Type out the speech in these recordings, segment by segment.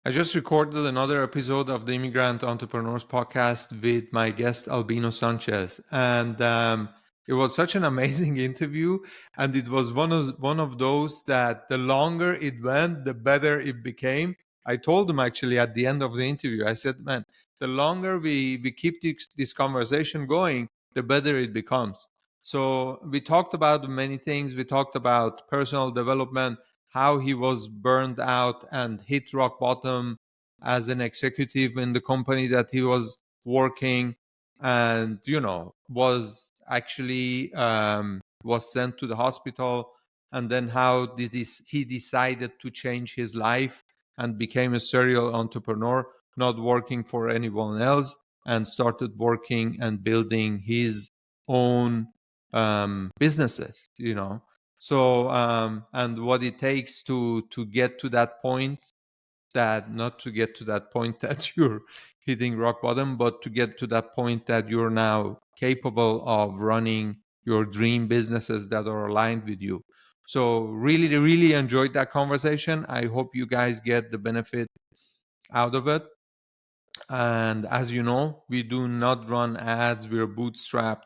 I just recorded another episode of the Immigrant Entrepreneurs Podcast with my guest Albino Sanchez, and it was such an amazing interview. And it was one of those that the longer it went, the better it became. I told him actually at the end of the interview, I said, "Man, the longer we keep this conversation going, the better it becomes." So we talked about many things. We talked about personal development, how he was burned out and hit rock bottom as an executive in the company that he was working, and was actually was sent to the hospital, and then how he decided to change his life and became a serial entrepreneur, not working for anyone else, and started working and building his own businesses. So and what it takes to get to that point, that not to get to that point that you're hitting rock bottom, but to get to that point that you're now capable of running your dream businesses that are aligned with you. So really, really enjoyed that conversation. I hope you guys get the benefit out of it. And as you know, we do not run ads. We're a bootstrapped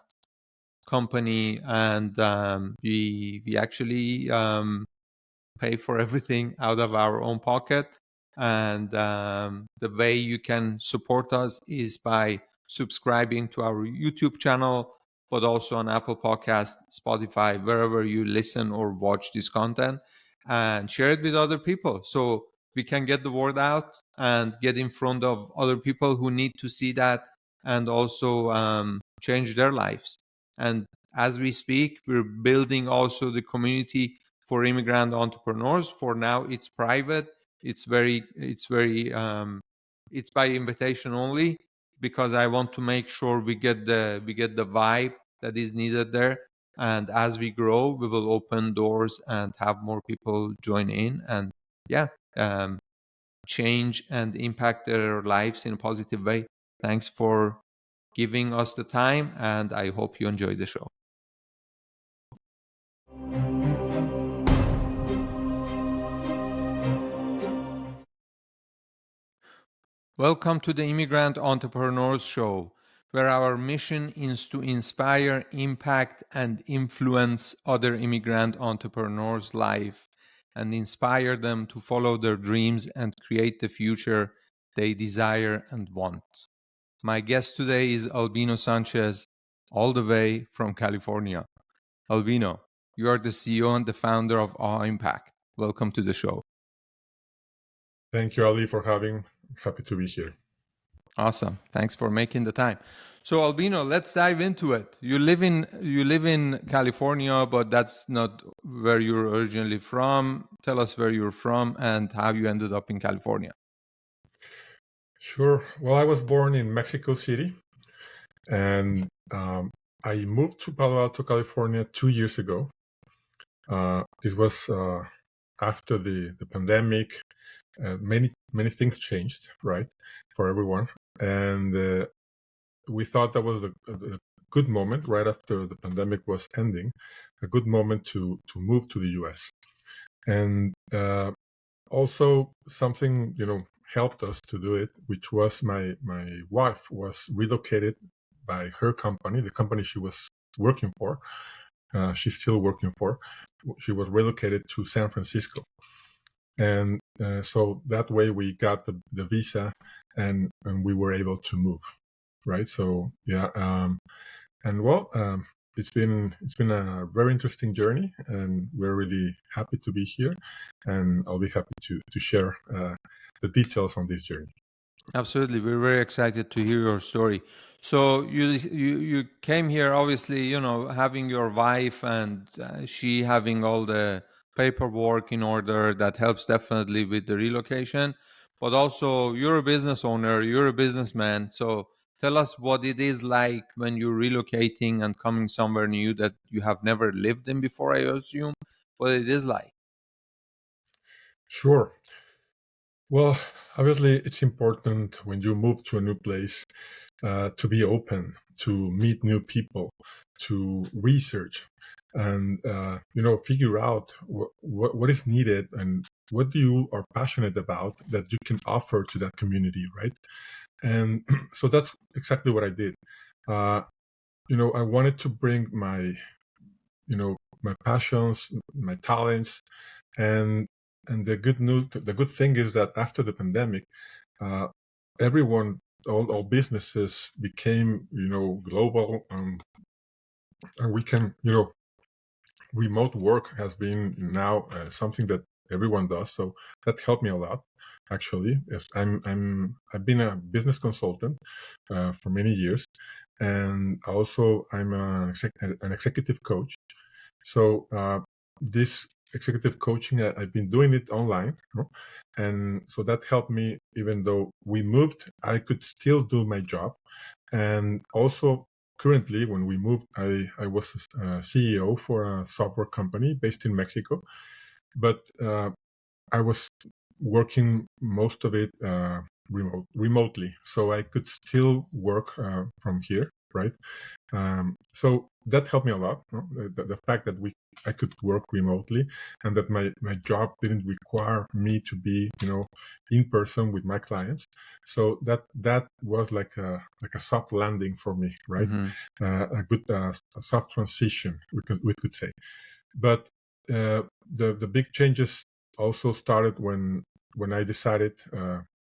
company, and we actually pay for everything out of our own pocket. And the way you can support us is by subscribing to our YouTube channel, but also on Apple Podcast, Spotify, wherever you listen or watch this content, and share it with other people so we can get the word out and get in front of other people who need to see that, and also change their lives. And as we speak, we're building also the community for immigrant entrepreneurs. For now, it's private. It's by invitation only, because I want to make sure we get the vibe that is needed there. And as we grow, we will open doors and have more people join in, and yeah, um, change and impact their lives in a positive way. Thanks for giving us the time, and I hope you enjoy the show. Welcome to the Immigrant Entrepreneurs Show, where our mission is to inspire, impact, and influence other immigrant entrepreneurs' life, and inspire them to follow their dreams and create the future they desire and want. My guest today is Albino Sanchez, all the way from California. Albino, you are the CEO and the founder of Impact. Welcome to the show. Thank you, Ali, for having. Happy to be here. Awesome. Thanks for making the time. So Albino, let's dive into it. You live in California, but that's not where you're originally from. Tell us where you're from and how you ended up in California. Sure. Well, I was born in Mexico City, and I moved to Palo Alto, California 2 years ago. This was after the pandemic. Many things changed, right, for everyone, and we thought that was a good moment right after the pandemic was ending, a good moment to move to the U.S. And also something helped us to do it, which was my wife was relocated by her company, the company she was working for. She's still working for. She was relocated to San Francisco, and so that way we got the visa, and we were able to move, right? So yeah, and well, it's been a very interesting journey, and we're really happy to be here, and I'll be happy to share the details on this journey. Absolutely. We're very excited to hear your story. So you came here, obviously, having your wife and she having all the paperwork in order. That helps definitely with the relocation. But also, you're a business owner, you're a businessman. So tell us what it is like when you're relocating and coming somewhere new that you have never lived in before, I assume, what it is like. Sure. Well, obviously, it's important when you move to a new place to be open, to meet new people, to research, and figure out what is needed and what you are passionate about that you can offer to that community, right? And so that's exactly what I did. I wanted to bring my passions, my talents, and the good thing is that after the pandemic, uh, everyone, all businesses became global, and we can remote work has been now something that everyone does. So that helped me a lot, actually. Yes, I've been a business consultant for many years, and also I'm an executive coach. So this executive coaching, I've been doing it online, and so that helped me. Even though we moved, I could still do my job, and also currently, when we moved, I was CEO for a software company based in Mexico, but I was working most of it remotely, so I could still work from here, right? So that helped me a lot. The fact that I could work remotely, and that my job didn't require me to be in person with my clients. So that was like a soft landing for me, right? A good a soft transition, we could say. But the big changes also started when I decided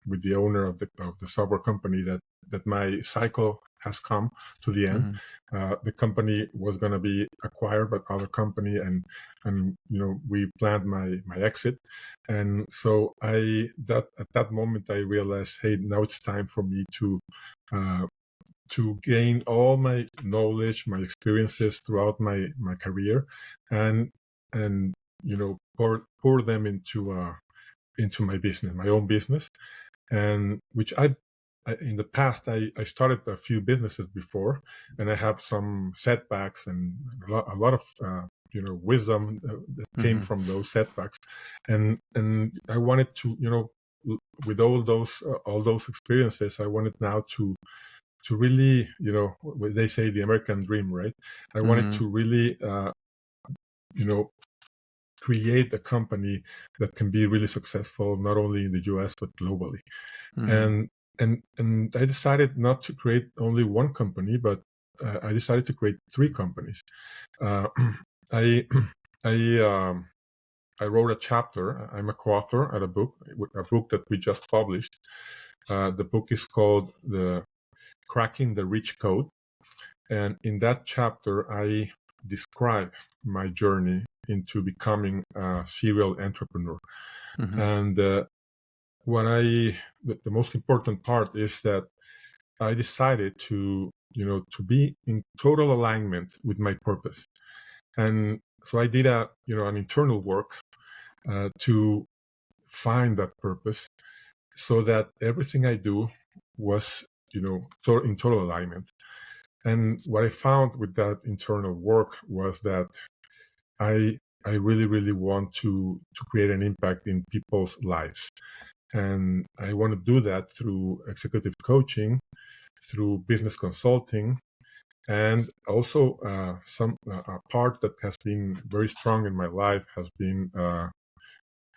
with the owner of the software company that my cycle has come to the end. The company was going to be acquired by other company, and we planned my exit. And so at that moment I realized, hey, now it's time for me to gain all my knowledge, my experiences throughout my career, and pour them into my business, my own business, and which I in the past I started a few businesses before, and I have some setbacks and a lot of wisdom that came from those setbacks, and I wanted to with all those experiences, I wanted now to really, what they say, the American dream, right? I wanted to really, create a company that can be really successful, not only in the U.S. but globally. And I decided not to create only one company, but I decided to create 3 companies. I I wrote a chapter. I'm a co-author at a book that we just published. The book is called the Cracking the Rich Code. And in that chapter, I describe my journey into becoming a serial entrepreneur. And the most important part is that I decided to be in total alignment with my purpose. And so I did an internal work to find that purpose, so that everything I do was in total alignment. And what I found with that internal work was that I really, really want to create an impact in people's lives. And I want to do that through executive coaching, through business consulting, and also a part that has been very strong in my life has been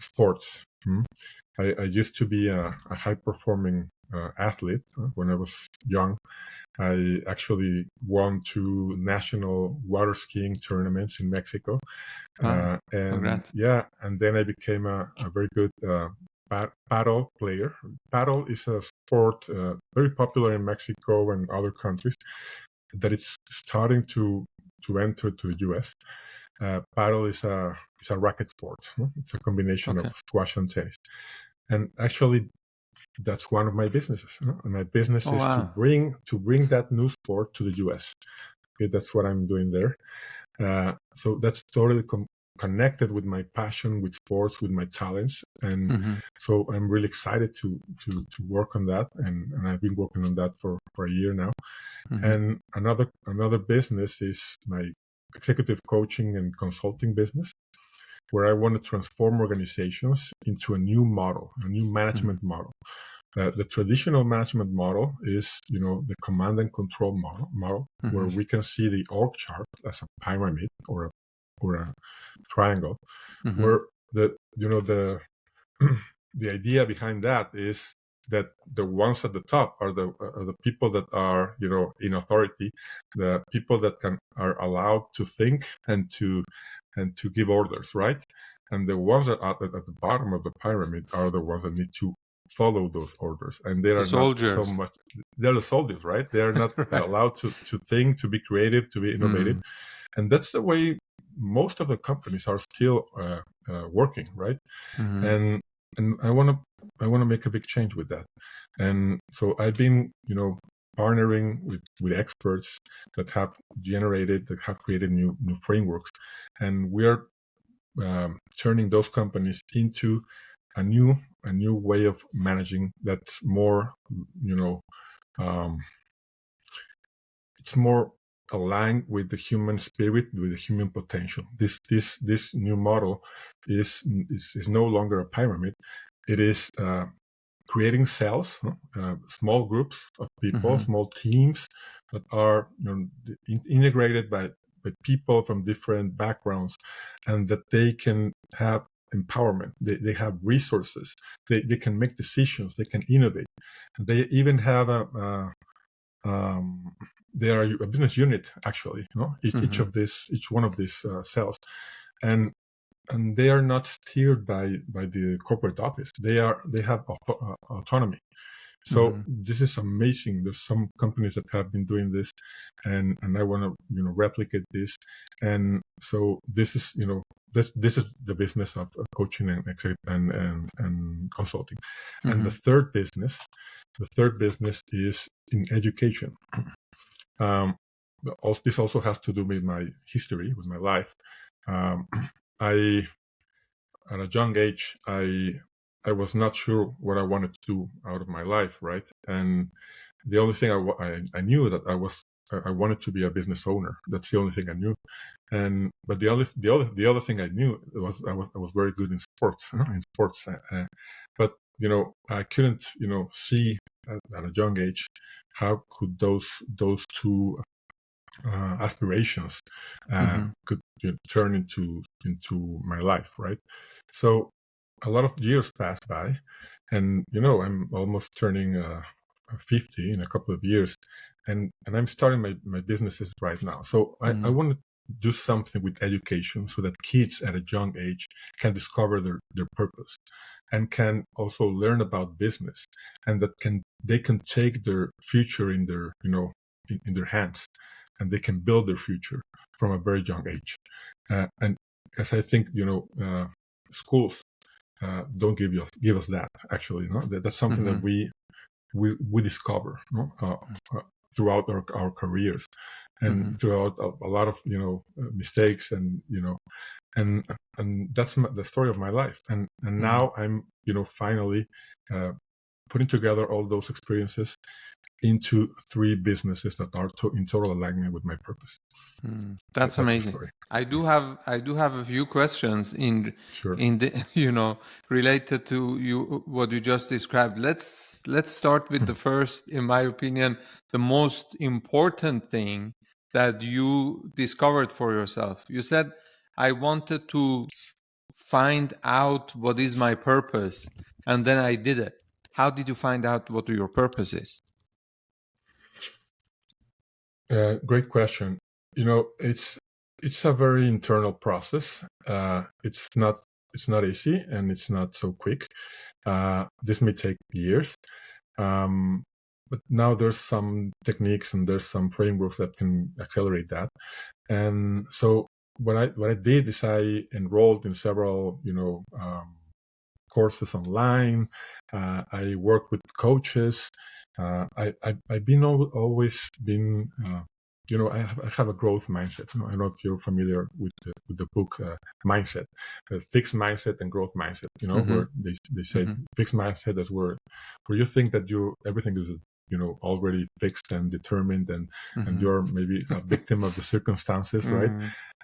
sports. I used to be a high-performing athlete when I was young. I actually won 2 national water skiing tournaments in Mexico. Wow. And Congrats. yeah, and then I became a very good paddle player. Paddle is a sport very popular in Mexico and other countries that it's starting to enter to the US. Paddle is a racket sport. It's a combination of squash and tennis. And actually, that's one of my businesses. And my business is to bring that new sport to the US. Okay, that's what I'm doing there. So that's totally connected with my passion, with sports, with my talents, and so I'm really excited to work on that. And I've been working on that for a year now. And another business is my executive coaching and consulting business, where I want to transform organizations into a new model, a new management model. The traditional management model is, the command and control model, where we can see the org chart as a pyramid or a triangle, Mm-hmm. where the the idea behind that is that the ones at the top are the people that are in authority, the people that are allowed to think and to give orders, right? And the ones that are at the bottom of the pyramid are the ones that need to follow those orders, and they The are not so soldiers. much. They're the soldiers, right? They are not Right. allowed to think, to be creative, to be innovative, and that's the way most of the companies are still working, right? Mm-hmm. And I want to make a big change with that. And so I've been partnering with experts that have created new frameworks, and we're turning those companies into a new way of managing that's more um, it's more aligned with the human spirit, with the human potential. This new model is no longer a pyramid. It is creating cells, small groups of people, Mm-hmm. small teams that are integrated by people from different backgrounds, and that they can have empowerment. They have resources. They can make decisions. They can innovate. They even have they are a business unit, actually. Mm-hmm. Each one of these cells, and they are not steered by the corporate office. They have autonomy. So Mm-hmm. this is amazing. There's some companies that have been doing this, and I want to replicate this. And so this is this is the business of coaching and consulting. And Mm-hmm. the third business is in education. Um, this also has to do with my history, with my life. Um, I At a young age, I was not sure what I wanted to do out of my life, right? And the only thing I knew that I wanted to be a business owner. That's the only thing I knew. And but the other thing I knew was I was very good in sports, but I couldn't see at a young age how could those two aspirations Mm-hmm. could turn into my life, right? So a lot of years passed by, and I'm almost turning 50 in a couple of years, and I'm starting my businesses right now. So I Mm-hmm. want to do something with education so that kids at a young age can discover their purpose and can also learn about business, and that they can take their future in their in their hands, and they can build their future from a very young age. And as I think schools don't give us that, actually. That's something that Mm-hmm. we discover throughout our careers, and Mm-hmm. throughout a lot of mistakes, and and that's the story of my life. And Mm-hmm. now I'm finally putting together all those experiences into three businesses that are in total alignment with my purpose. That's That's the amazing. story. I do have a few questions Sure. in the related to what you just described. Let's start with the first, in my opinion, the most important thing that you discovered for yourself. You said, I wanted to find out what is my purpose, and then I did it. How did you find out what your purpose is? Great question. It's a very internal process. It's not easy, and it's not so quick. This may take years, um, but now there's some techniques and there's some frameworks that can accelerate that. And so what I did is I enrolled in several courses online. I work with coaches. I've been always been I have a growth mindset. I don't know if you're familiar with the book Mindset, fixed mindset and growth mindset. Mm-hmm. Where they say Mm-hmm. fixed mindset is where you think that everything is already fixed and determined, and Mm-hmm. you're maybe a victim of the circumstances, right?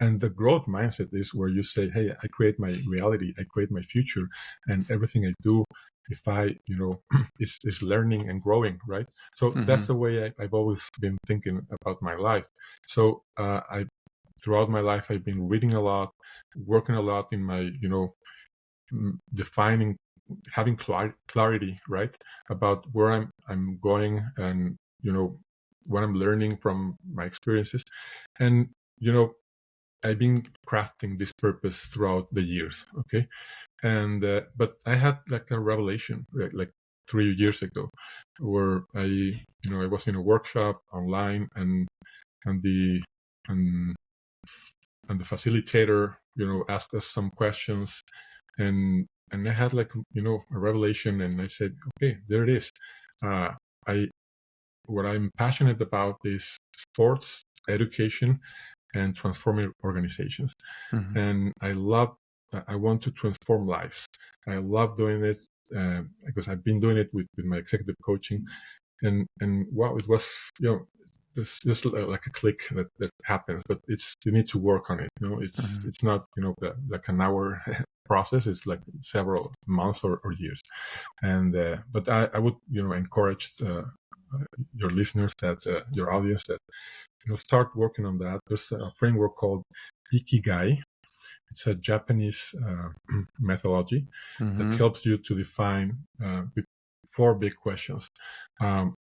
And the growth mindset is where you say, hey, I create my reality, I create my future, and everything I do, if I is learning and growing, right? So Mm-hmm. that's the way I've always been thinking about my life. So I throughout my life, I've been reading a lot, working a lot in my, defining, having clarity, right, about where I'm going, and what I'm learning from my experiences, and I've been crafting this purpose throughout the years. Okay, and but I had like a revelation, like 3 years ago, where I was in a workshop online, and the and and the facilitator asked us some questions, and I had like a revelation, and I said, okay, there it is. I What I'm passionate about is sports education and transforming organizations, Mm-hmm. and I want to transform lives. I love doing it, because I've been doing it with my executive coaching, and wow, it was there's just like a click that happens, but you need to work on it. Mm-hmm. It's not like an hour process. It's like several months or years. And but I would encourage your listeners, that your audience, that start working on that. There's a framework called Ikigai. It's a Japanese methodology that Mm-hmm. helps you to define with 4 big questions. Um,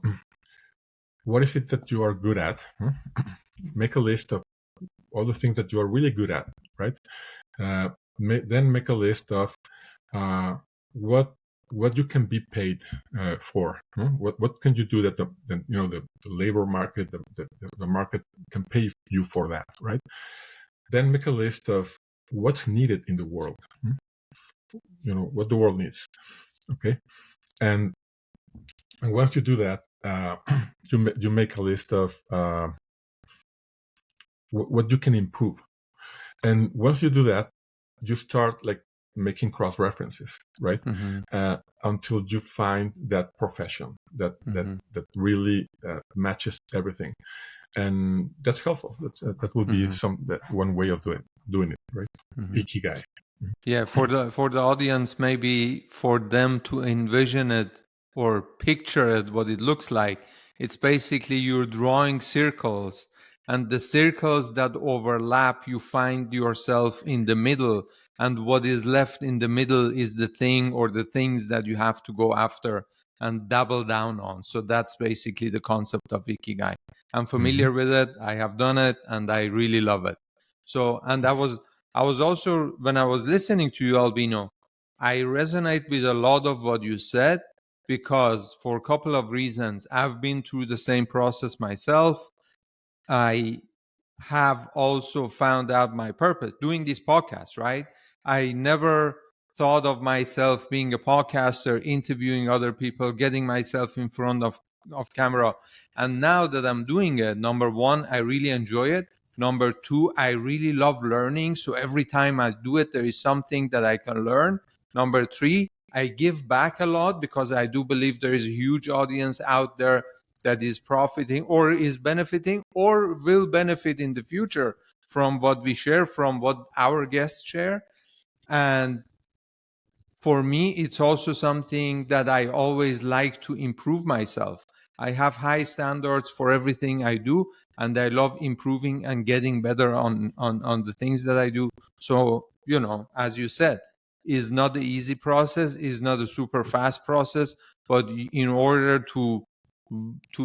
what is it that you are good at? Make a list of all the things that you are really good at, right? Then make a list of what you can be paid for. What can you do that the labor market, the market can pay you for that, right? Then make a list of what's needed in the world. What the world needs. Okay, and once you do that, you make a list of what you can improve. And once you do that, you start like making cross references, right? Mm-hmm. Until you find that profession that Mm-hmm. really matches everything, and that's helpful. That would be one way of doing it, right? Mm-hmm. Ikigai. Yeah, for the audience, maybe for them to envision it or picture it, what it looks like. It's basically you're drawing circles, and the circles that overlap, you find yourself in the middle, and what is left in the middle is the thing or the things that you have to go after and double down on. So that's basically the concept of Ikigai. I'm familiar with it. I have done it, and I really love it. So, and I was also, when I was listening to you, Albino, I resonate with a lot of what you said, because for a couple of reasons, I've been through the same process myself. I have also found out my purpose doing this podcast, right? I never thought of myself being a podcaster, interviewing other people, getting myself in front of camera. And now that I'm doing it, number one, I really enjoy it. Number two, I really love learning. So every time I do it, there is something that I can learn. Number three, I give back a lot, because I do believe there is a huge audience out there that is profiting or is benefiting or will benefit in the future from what we share, from what our guests share. And for me, it's also something that I always like to improve myself. I have high standards for everything I do, and I love improving and getting better on the things that I do. So, as you said, is not the easy process, is not a super fast process, but in order to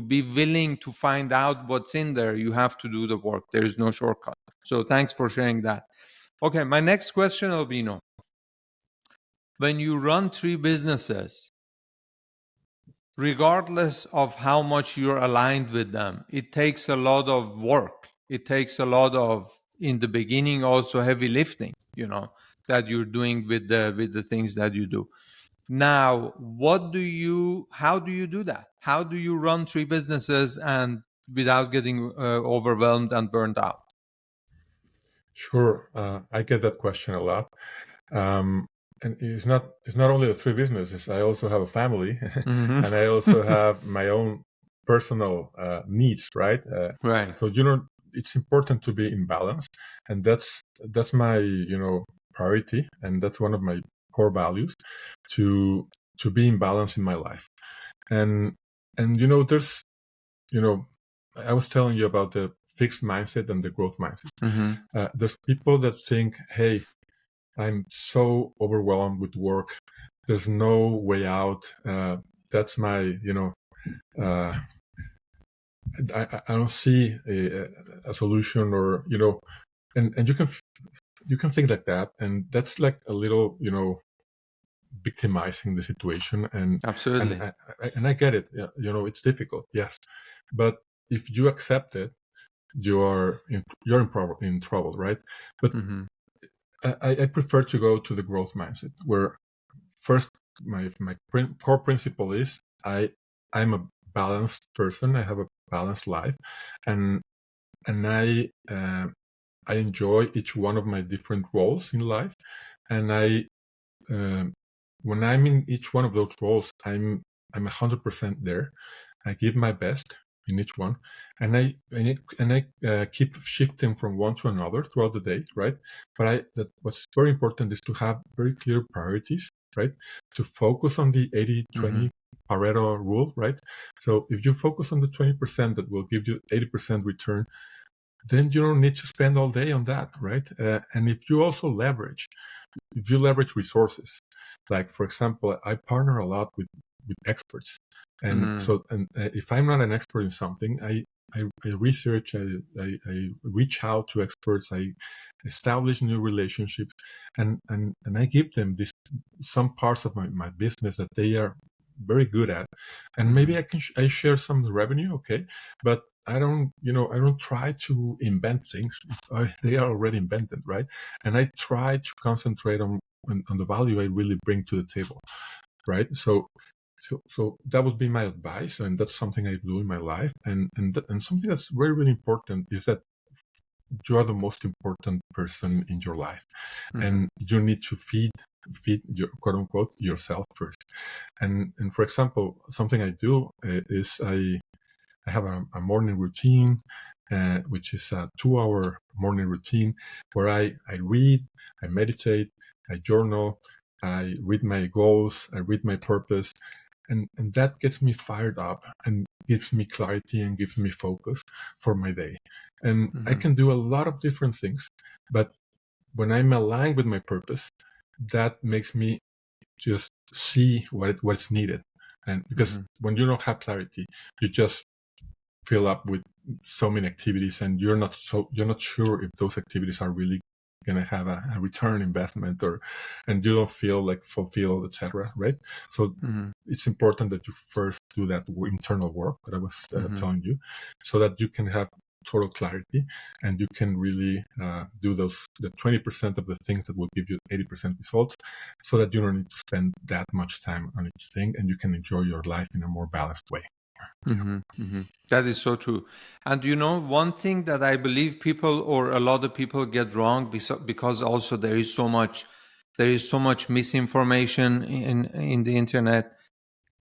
be willing to find out what's in there, you have to do the work. There is no shortcut. So thanks for sharing that. Okay, my next question, Albino. When you run 3 businesses, regardless of how much you're aligned with them, it takes a lot of work. It takes a lot of, in the beginning, also heavy lifting, that you're doing with the things that you do. Now, how do you do that? How do you run 3 businesses and without getting overwhelmed and burned out? Sure, I get that question a lot. And it's not only the 3 businesses. I also have a family, Mm-hmm. and I also have my own personal needs, right? Right. So it's important to be in balance, and that's my priority, and that's one of my core values, to be in balance in my life. And there's I was telling you about the fixed mindset and the growth mindset. Mm-hmm. There's people that think, hey, I'm so overwhelmed with work. There's no way out. That's my, I don't see a solution, or and you can think like that, and that's like a little victimizing the situation, and Absolutely. I get it. It's difficult, yes, but if you accept it, you're in trouble, right? But Mm-hmm. I prefer to go to the growth mindset, where first my core principle is I'm a balanced person. I have a balanced life, and I enjoy each one of my different roles in life, and um, when I'm in each one of those roles, I'm 100% there. I give my best in each one, and I keep shifting from one to another throughout the day, right? But what's very important is to have very clear priorities, right? To focus on the 80-20 Pareto rule, right? So if you focus on the 20% that will give you 80% return, then you don't need to spend all day on that, right? And if you leverage resources, like for example, I partner a lot with experts, and if I'm not an expert in something, I research, I reach out to experts, I establish new relationships, and I give them some parts of my business that they are very good at, and maybe I share some revenue, okay, but I don't try to invent things. They are already invented, right? And I try to concentrate on the value I really bring to the table, right? So that would be my advice, and that's something I do in my life. And something that's very, really important is that you are the most important person in your life, and you need to feed your quote unquote yourself first. And for example, something I do is I have a morning routine, which is a 2-hour morning routine where I read, I meditate, I journal, I read my goals, I read my purpose, and that gets me fired up and gives me clarity and gives me focus for my day. And I can do a lot of different things, but when I'm aligned with my purpose, that makes me just see what's needed. And because when you don't have clarity, you just fill up with so many activities, and you're not sure if those activities are really going to have a return investment, and you don't feel like fulfilled, etc., right? So it's important that you first do that internal work that I was telling you, so that you can have total clarity, and you can really do the 20% of the things that will give you 80% results, so that you don't need to spend that much time on each thing, and you can enjoy your life in a more balanced way. That is so true. And one thing that I believe people, or a lot of people, get wrong, because also there is so much misinformation in the internet,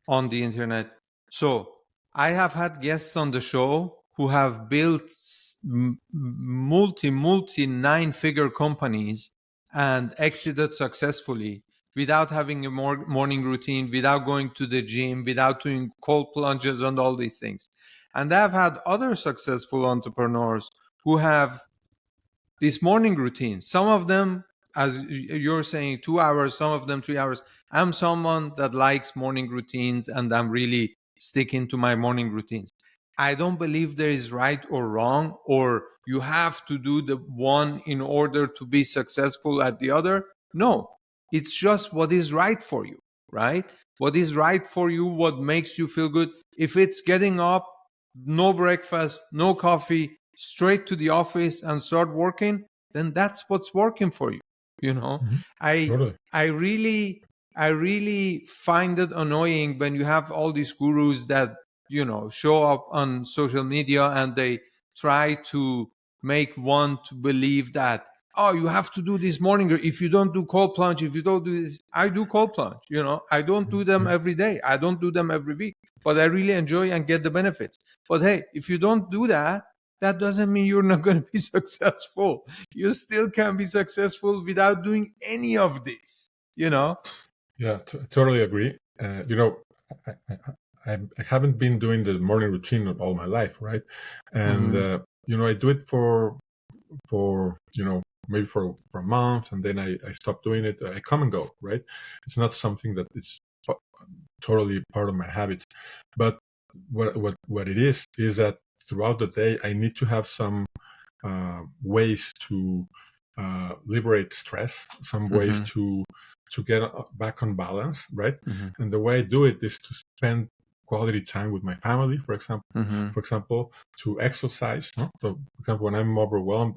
on the internet. So I have had guests on the show who have built multi 9-figure companies and exited successfully without having a morning routine, without going to the gym, without doing cold plunges and all these things. And I've had other successful entrepreneurs who have this morning routine. Some of them, as you're saying, 2 hours, some of them 3 hours. I'm someone that likes morning routines, and I'm really sticking to my morning routines. I don't believe there is right or wrong, or you have to do the one in order to be successful at the other. No, it's just what is right for you, right? What is right for you, what makes you feel good. If it's getting up, no breakfast, no coffee, straight to the office and start working, then that's what's working for you. Totally. I really find it annoying when you have all these gurus that show up on social media, and they try to make one to believe that, oh, you have to do this morning, or if you don't do cold plunge, if you don't do this. I do cold plunge. I don't do them every day, I don't do them every week, but I really enjoy and get the benefits. But hey, if you don't do that, that doesn't mean you're not going to be successful. You still can be successful without doing any of this. Yeah, totally agree. I haven't been doing the morning routine all my life, right? And I do it for maybe for a month, and then I stop doing it. I come and go, right? It's not something that is totally part of my habits. But what it is that throughout the day I need to have some ways to liberate stress, some ways to get back on balance, right? And the way I do it is to spend quality time with my family, for example, to exercise. No? So, for example, when I'm overwhelmed,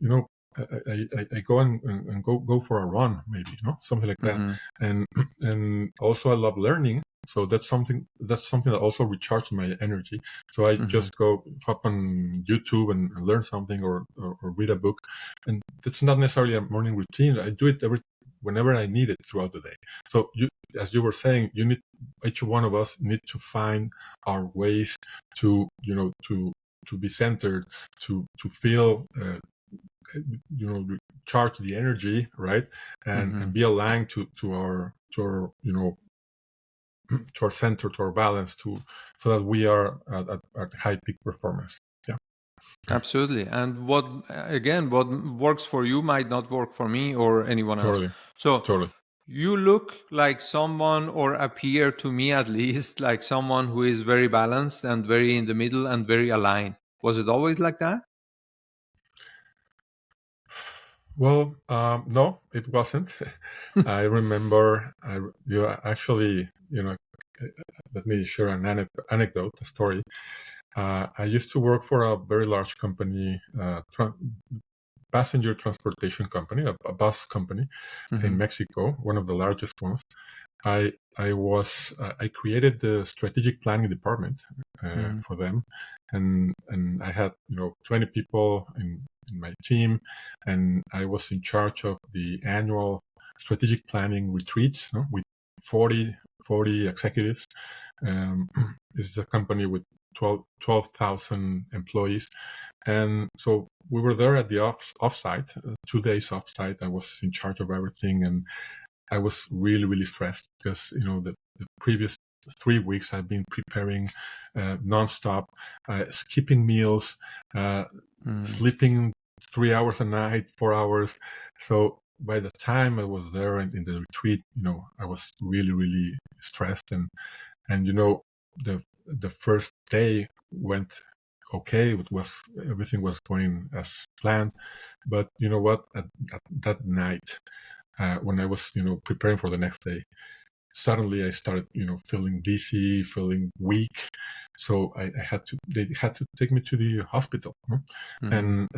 you know, I go and go for a run, maybe, something like that. And also I love learning. So that's something that also recharges my energy. So I just go hop on YouTube and learn something or read a book. And that's not necessarily a morning routine. I do it whenever I need it throughout the day. So as you were saying, each one of us need to find our ways to be centered, to feel charge the energy, right, and be aligned to our to our center, to our balance, so that we are at high peak performance. Yeah, Absolutely. And what works for you might not work for me or anyone else. totally, So totally. you look like someone, or appear to me at least, like someone who is very balanced and very in the middle and very aligned. Was it always like that? Well, no, it wasn't. I remember. Actually, let me share an anecdote, a story. I used to work for a very large company, passenger transportation company, a bus company in Mexico, one of the largest ones. I created the strategic planning department for them, and I had 20 people in my team, and I was in charge of the annual strategic planning retreats, with 40 executives. This is a company with 12,000 employees, and so we were there at the offsite, 2 days offsite. I was in charge of everything, and I was really, really stressed because the previous 3 weeks I've been preparing nonstop, skipping meals, sleeping 3 hours a night, 4 hours. So by the time I was there in the retreat, I was really, really stressed, and the first day went okay. Everything was going as planned, but you know what? At that night, when I was preparing for the next day, suddenly I started feeling dizzy, feeling weak. So they had to take me to the hospital, and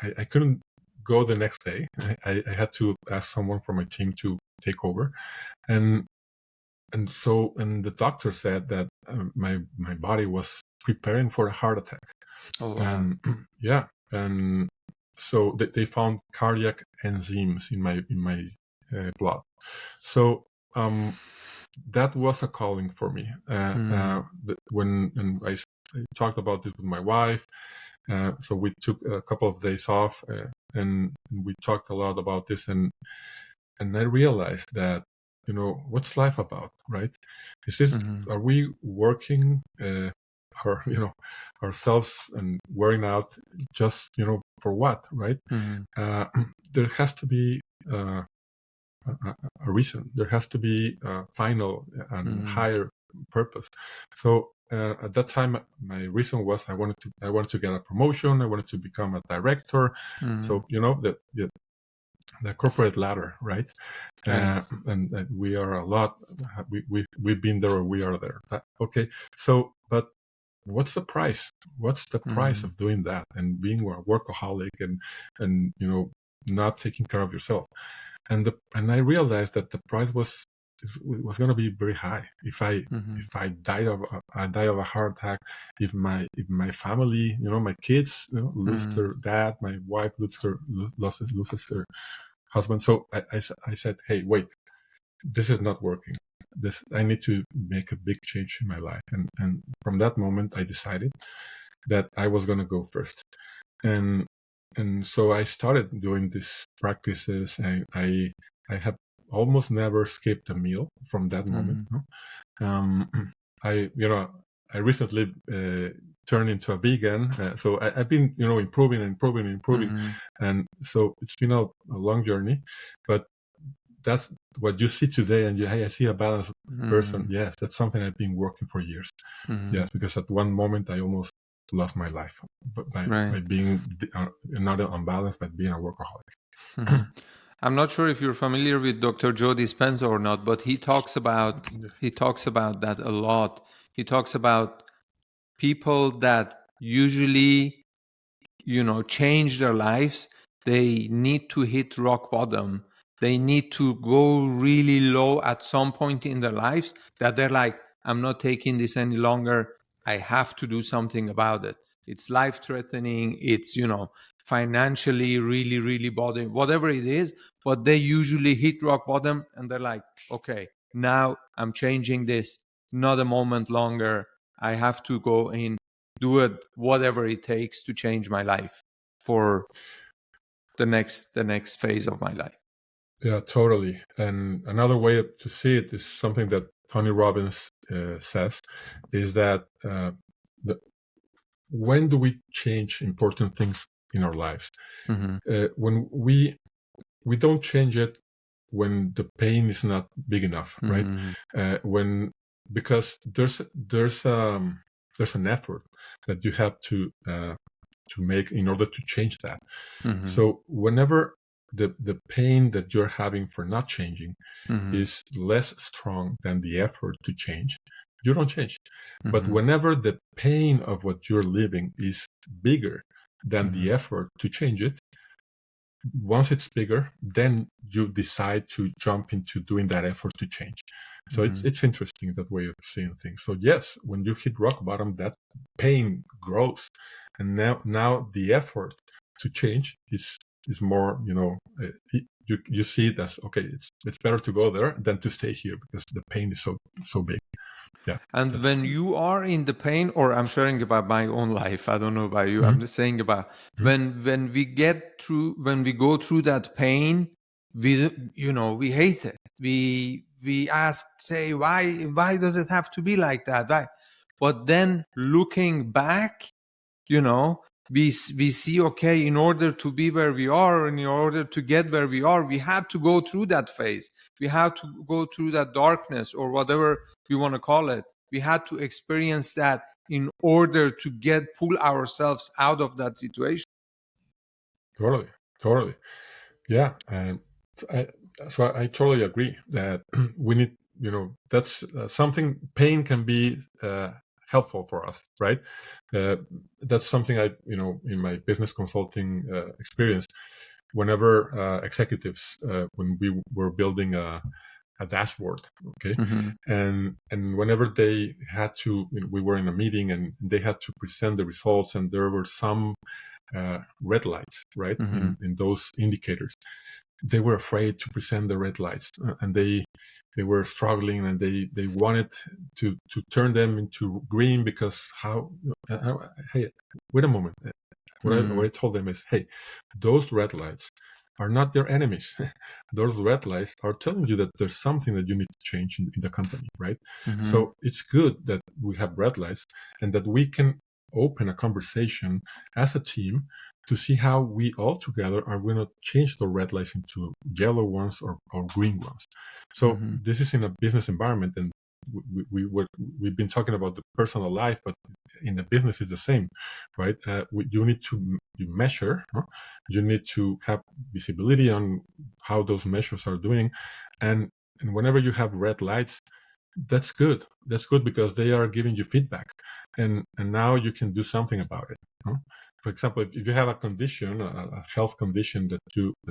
I couldn't go the next day. I had to ask someone from my team to take over, and the doctor said that my body was preparing for a heart attack. Oh, wow. And yeah, and so they found cardiac enzymes in my blood. So that was a calling for me. When I talked about this with my wife, so we took a couple of days off, and we talked a lot about this, and I realized that what's life about, right? Are we working ourselves and wearing out just for what, right? There has to be a reason. There has to be a final and higher purpose. So at that time, my reason was I wanted to get a promotion. I wanted to become a director. So the corporate ladder, right? Right. And we are a lot. We've been there, or we are there. Okay. So, but what's the price? What's the price of doing that and being a workaholic and not taking care of yourself? And I realized that the price was going to be very high. If I die of a heart attack, if my family, my kids, lose their dad, my wife loses her husband. So I said, hey, wait, this is not working. I need to make a big change in my life. And from that moment, I decided that I was going to go first. And so I started doing these practices. I have almost never skipped a meal from that moment. I I recently turned into a vegan. So I've been, improving, Mm-hmm. and so it's been a long journey. But that's what you see today, and hey, I see a balanced person. Yes, that's something I've been working for years. Mm-hmm. Yes, because at one moment I almost lost my life by Right. being not unbalanced, but being a workaholic. Mm-hmm. I'm not sure if you're familiar with Dr. Joe Dispenza or not, but he talks about that a lot. He talks about people that usually, change their lives. They need to hit rock bottom. They need to go really low at some point in their lives that they're like, I'm not taking this any longer. I have to do something about it. It's life threatening. It's, financially really, really bothering, whatever it is. But they usually hit rock bottom and they're like, okay, now I'm changing this. Not a moment longer. I have to go in, do it, whatever it takes to change my life for the next phase of my life. Yeah, totally. And another way to see it is something that Tony Robbins says, is that when do we change important things in our lives? Mm-hmm. When we don't change it when the pain is not big enough, right? Mm-hmm. Because there's an effort that you have to make in order to change that. Mm-hmm. So whenever the pain that you're having for not changing Mm-hmm. is less strong than the effort to change, you don't change. But Mm-hmm. whenever the pain of what you're living is bigger than the effort to change it, once it's bigger, then you decide to jump into doing that effort to change. So it's interesting, that way of seeing things. So yes, when you hit rock bottom, that pain grows, and now the effort to change is more. You see it as, okay, it's better to go there than to stay here because the pain is so big. Yeah. And when you are in the pain, or I'm sharing about my own life, I don't know about you. I'm Mhm. just saying about Mhm. when we go through that pain, we hate it. We ask, say, why does it have to be like that? Why? But then looking back, we see, okay, in order to be where we are, and in order to get where we are, we had to go through that phase. We had to go through that darkness, or whatever we want to call it. We had to experience that in order to pull ourselves out of that situation. Totally. Yeah, and I, I totally agree that we need, that's something. Pain can be helpful for us, right? That's something in my business consulting experience. Whenever executives, when we were building a dashboard, okay, Mm-hmm. and whenever they had to, we were in a meeting and they had to present the results, and there were some red lights, right, Mm-hmm. in those indicators. They were afraid to present the red lights, and they were struggling, and they wanted to turn them into green, because hey, wait a moment. What I told them is, hey, those red lights are not their enemies. Those red lights are telling you that there's something that you need to change in the company, right? Mm-hmm. So it's good that we have red lights, and that we can open a conversation as a team to see how we all together are going to change the red lights into yellow ones, or green ones. So Mm-hmm. this is in a business environment, and we've been talking about the personal life, but in the business is the same, right? You need to measure, huh? You need to have visibility on how those measures are doing, and whenever you have red lights, that's good. That's good, because they are giving you feedback, and now you can do something about it. Huh? For example, if you have a condition, a health condition that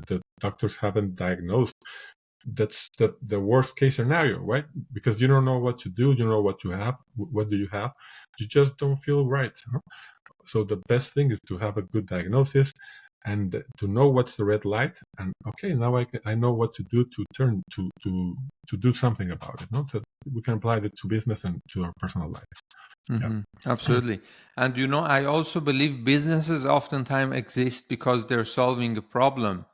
the doctors haven't diagnosed, that's the worst case scenario, right? Because you don't know what to do, you don't know what you have. What do you have? You just don't feel right. Huh? So the best thing is to have a good diagnosis, and to know what's the red light, and okay, now I know what to do to turn to do something about it. No? So we can apply that to business and to our personal life. Yeah. Mm-hmm. Absolutely. And I also believe businesses oftentimes exist because they're solving a problem.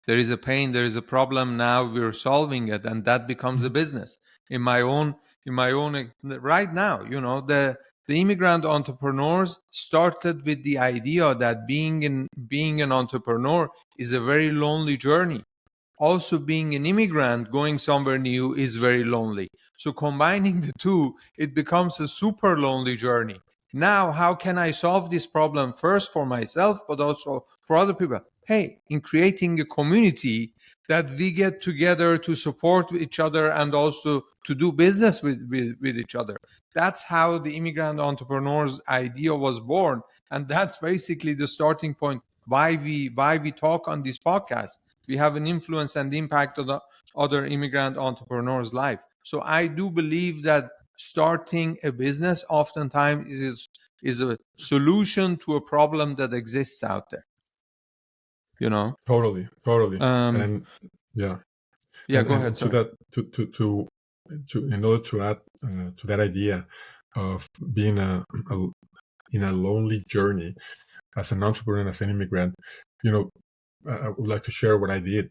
There is a pain, there is a problem, now we're solving it, and that becomes a business. in my own right now. The immigrant entrepreneurs started with the idea that being an entrepreneur is a very lonely journey. Also, being an immigrant going somewhere new is very lonely. So combining the two, it becomes a super lonely journey. Now, how can I solve this problem first for myself, but also for other people? Hey, in creating a community that we get together to support each other and also to do business with each other. That's how the immigrant entrepreneurs idea was born. And that's basically the starting point why we talk on this podcast. We have an influence and impact on the other immigrant entrepreneurs' life. So I do believe that starting a business oftentimes is a solution to a problem that exists out there. Totally. And yeah. Yeah, go And ahead. to Sorry. that, in order to add to that idea of being in a lonely journey as an entrepreneur and as an immigrant, I would like to share what I did.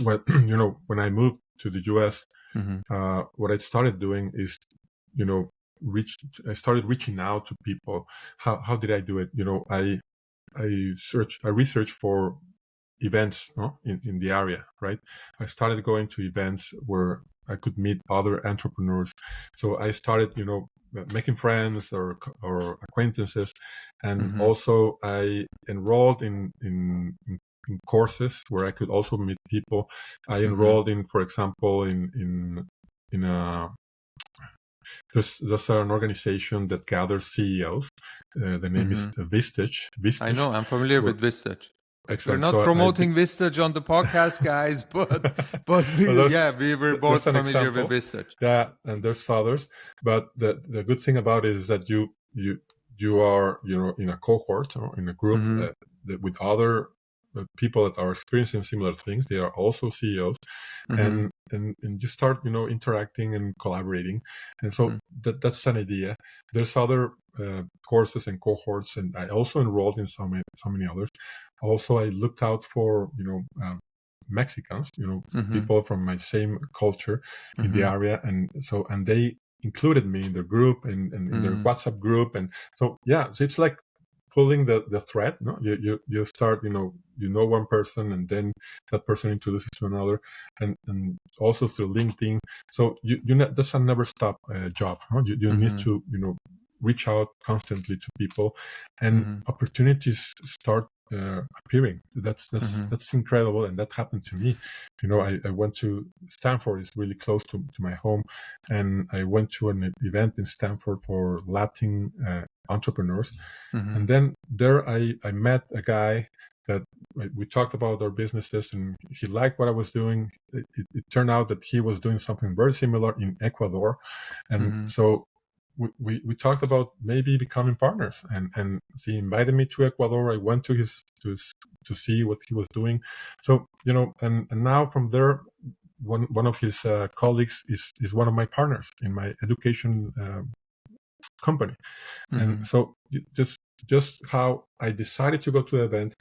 When I moved to the U.S., what I started doing is, I started reaching out to people. How did I do it? I researched for events, no, in the area, right? I started going to events where I could meet other entrepreneurs. So I started, making friends or acquaintances, and also I enrolled in courses where I could also meet people. I enrolled in, for example, in a there's an organization that gathers CEOs. The name is Vistage. I know. I'm familiar with Vistage. We're Excellent. not So promoting Vistage on the podcast, guys, but we were both familiar with Vistage. Yeah, and there's others. But the good thing about it is that you are in a cohort or in a group that with other people that are experiencing similar things. They are also CEOs, and you start interacting and collaborating, and so that's an idea. There's other courses and cohorts, and I also enrolled in so many others. Also, I looked out for Mexicans, people from my same culture in the area, and they included me in their group and in their WhatsApp group, and so it's like pulling the thread. No, you start, one person, and then that person introduces to another, and also through LinkedIn. So that's a never stop job. Huh? You need to reach out constantly to people, and opportunities start appearing. That's incredible, and that happened to me. I went to Stanford. It's really close to my home, and I went to an event in Stanford for Latin entrepreneurs, and then there I met a guy that we talked about our businesses, and he liked what I was doing. It turned out that he was doing something very similar in Ecuador, and so we talked about maybe becoming partners, and he invited me to Ecuador. I went to to see what he was doing. So and now from there, one of his colleagues is one of my partners in my education company, and so just how I decided to go to the event,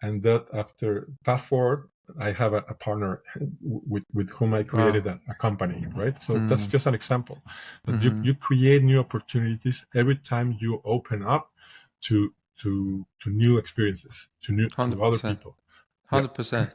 and that after fast forward, I have a partner with whom I created a company, right? So that's just an example. That you create new opportunities every time you open up to new experiences, to other people. 100%.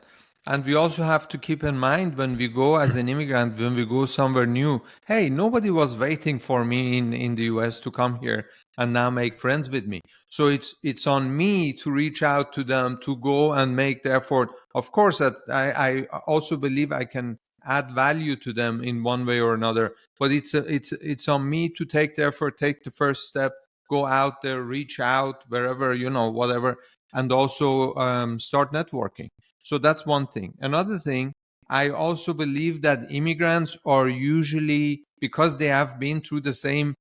And we also have to keep in mind when we go as an immigrant, when we go somewhere new, hey, nobody was waiting for me in the US to come here and now make friends with me. So it's on me to reach out to them, to go and make the effort. Of course, that I also believe I can add value to them in one way or another, but it's on me to take the effort, take the first step, go out there, reach out wherever, whatever, and also start networking. So that's one thing. Another thing, I also believe that immigrants are usually, because they have been through the same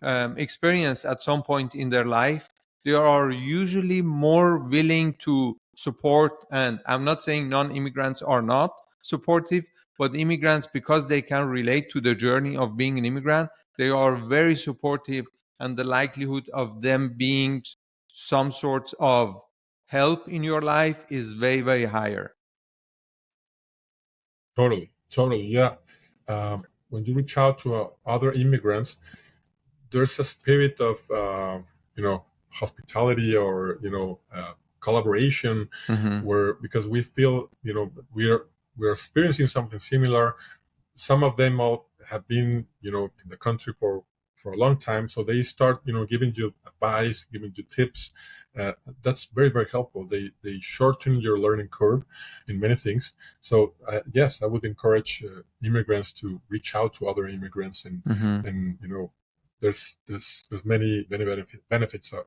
experience at some point in their life, they are usually more willing to support. And I'm not saying non-immigrants are not supportive, but immigrants, because they can relate to the journey of being an immigrant, they are very supportive, and the likelihood of them being some sorts of help in your life is way, way higher. Totally, yeah. when you reach out to other immigrants, there's a spirit of hospitality or collaboration, where, because we feel we're experiencing something similar. Some of them all have been in the country for a long time, so they start giving you advice, giving you tips. That's very, very helpful. They shorten your learning curve in many things. So yes, I would encourage immigrants to reach out to other immigrants, and there's many benefits on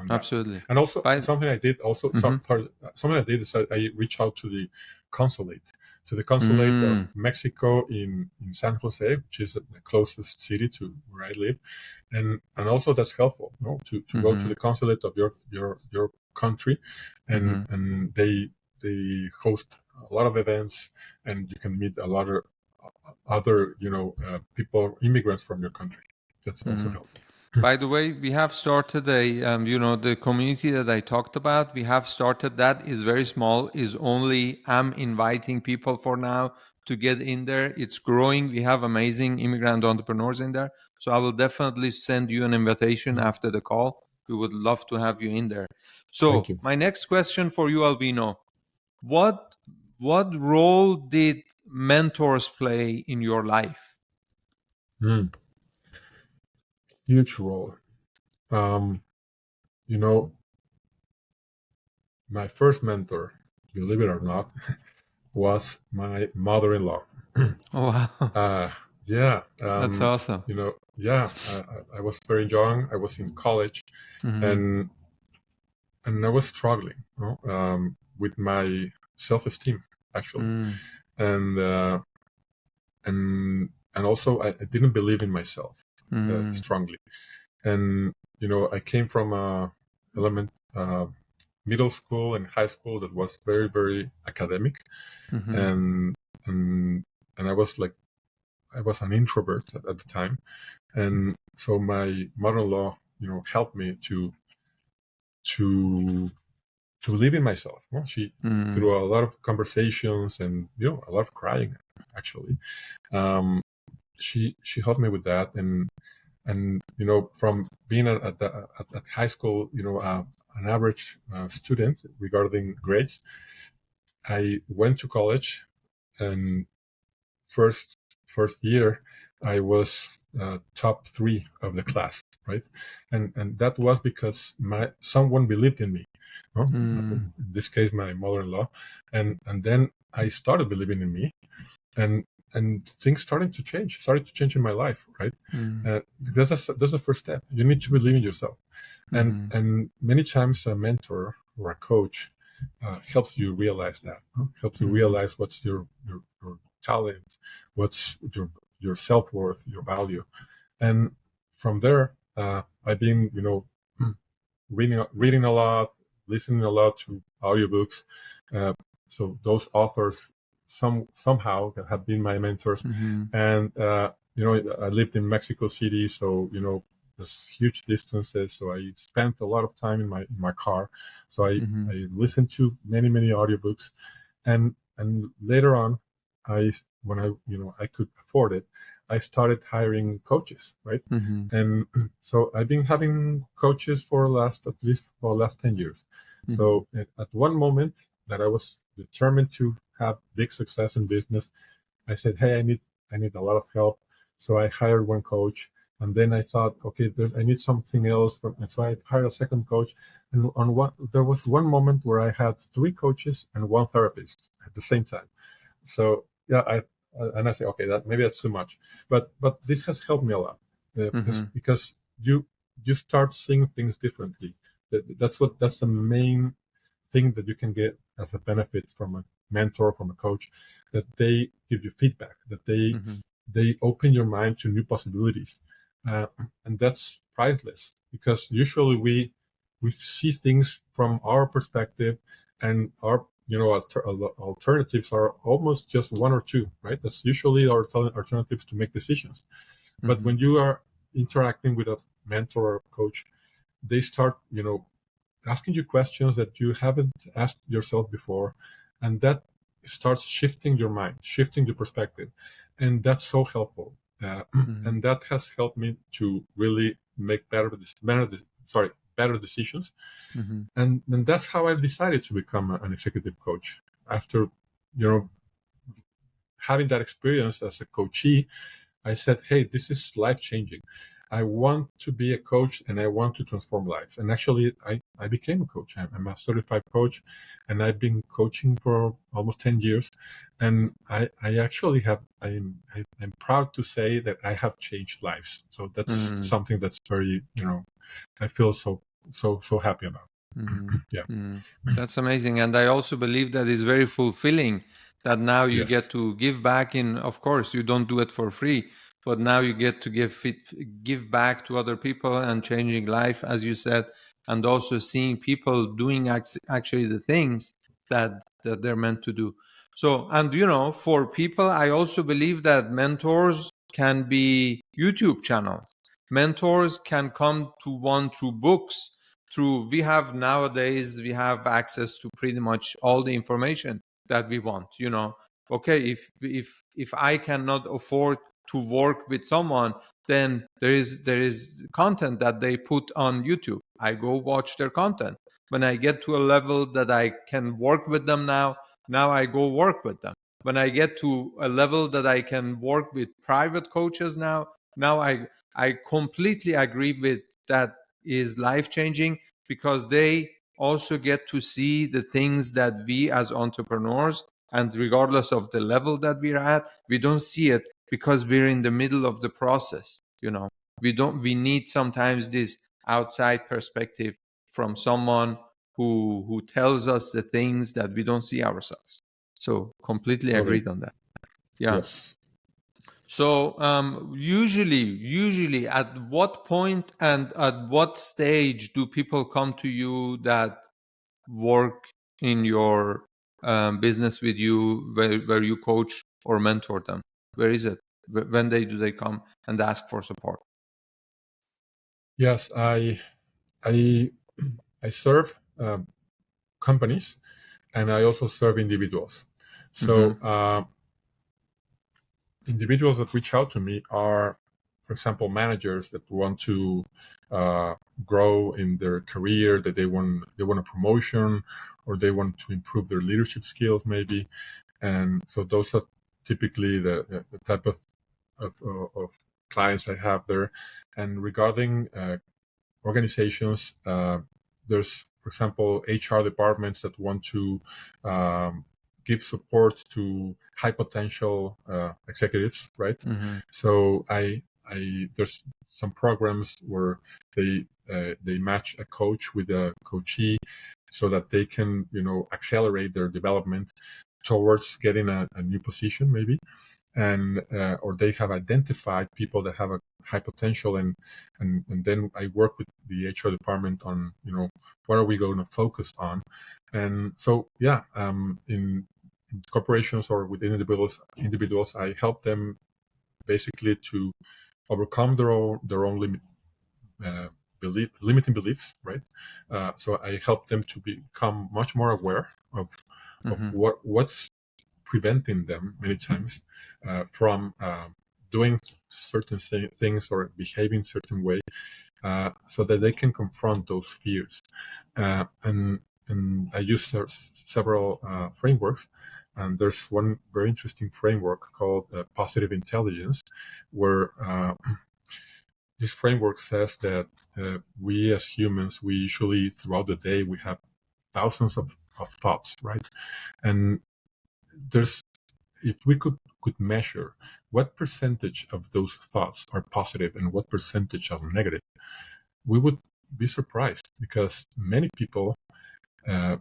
that. Absolutely. And also something I did also something I did is I reached out to the consulate of Mexico in San Jose, which is the closest city to where I live, and also that's helpful, to go to the consulate of your country, and they host a lot of events, and you can meet a lot of other people, immigrants from your country. That's also helpful. By the way, we have started the community that I talked about. We have started. That is very small. I'm inviting people for now to get in there. It's growing. We have amazing immigrant entrepreneurs in there. So I will definitely send you an invitation after the call. We would love to have you in there. So my next question for you, Albino, what role did mentors play in your life? Huge role. My first mentor, believe it or not, was my mother-in-law. Oh, wow. Yeah. That's awesome. I was very young. I was in college, and I was struggling with my self-esteem, actually, and also I didn't believe in myself strongly. And I came from a middle school and high school that was very, very academic, and I was an introvert at the time, and so my mother-in-law helped me to believe in myself. She, through a lot of conversations and a lot of crying, actually, she helped me with that, and from being at high school, an average student regarding grades, I went to college, and first year I was top 3 of the class, right? And that was because someone believed in me. In this case, my mother-in-law, and then I started believing in me, and things started to change in my life, right? That's the first step. You need to believe in yourself, and many times a mentor or a coach helps you realize that, helps you realize what's your talent, what's your self-worth, your value. And from there, I've been reading a lot, listening a lot to audiobooks. So those authors somehow have been my mentors. And I lived in Mexico City, so there's huge distances, so I spent a lot of time in my car. So I listened to many audiobooks, and later on, when I could afford it, I started hiring coaches, right? And so I've been having coaches for at least the last 10 years. So at one moment that I was determined to have big success in business, I said, hey, I need a lot of help. So I hired one coach, and then I thought, okay, I need something else. And so I hired a second coach. And there was one moment where I had 3 coaches and 1 therapist at the same time. So yeah, I say, okay, maybe that's too much, but this has helped me a lot, because you start seeing things differently. That's the main thing that you can get as a benefit from a mentor, from a coach, that they give you feedback, that they open your mind to new possibilities, and that's priceless, because usually we see things from our perspective, and our alternatives are almost just 1 or 2, right? That's usually our alternatives to make decisions. But when you are interacting with a mentor or coach, they start asking you questions that you haven't asked yourself before, and that starts shifting your mind, shifting your perspective, and that's so helpful. And that has helped me to really make better decisions. And that's how I decided to become an executive coach. After, having that experience as a coachee, I said, hey, this is life-changing. I want to be a coach and I want to transform lives. And actually, I became a coach. I'm a certified coach, and I've been coaching for almost 10 years. And I actually I'm proud to say that I have changed lives. So that's something that's very, I feel so happy about. Yeah. That's amazing. And I also believe that is very fulfilling that now you Yes. get to give back of course, you don't do it for free, but now you get to give back to other people and changing life, as you said, and also seeing people doing actually the things that they're meant to do. So, and for people, I also believe that mentors can be YouTube channels. Mentors can come to one through books, we have nowadays, we have access to pretty much all the information that we want. Okay, if I cannot afford to work with someone, then there is content that they put on YouTube. I go watch their content. When I get to a level that I can work with them, now I go work with them. When I get to a level that I can work with private coaches, now I completely agree with that, is life changing, because they also get to see the things that we as entrepreneurs, and regardless of the level that we're at, we don't see it because we're in the middle of the process. We need sometimes this outside perspective from someone who tells us the things that we don't see ourselves. So completely Totally. agreed on that. Yeah. Yes. So usually at what point and at what stage do people come to you that work in your business with you, where you coach or mentor them? Where is it? When do they come and ask for support? Yes, I serve companies, and I also serve individuals. So individuals that reach out to me are, for example, managers that want to grow in their career, that they want a promotion, or they want to improve their leadership skills, maybe. And so those are typically the type of clients I have there. And regarding organizations, there's, for example, HR departments that want to give support to high potential executives, right? So there's some programs where they match a coach with a coachee so that they can accelerate their development towards getting a new position, maybe. And or they have identified people that have a high potential, and then I work with the HR department on what are we going to focus on. And so in corporations or with individuals, I help them basically to overcome their own limiting beliefs, right? So I help them to become much more aware of what's preventing them many times from doing certain things or behaving certain way, so that they can confront those fears. And I use several frameworks, and there's one very interesting framework called positive intelligence, where this framework says that we as humans, we usually throughout the day, we have thousands of thoughts, right? And if we could measure what percentage of those thoughts are positive and what percentage are negative, we would be surprised, because many people, a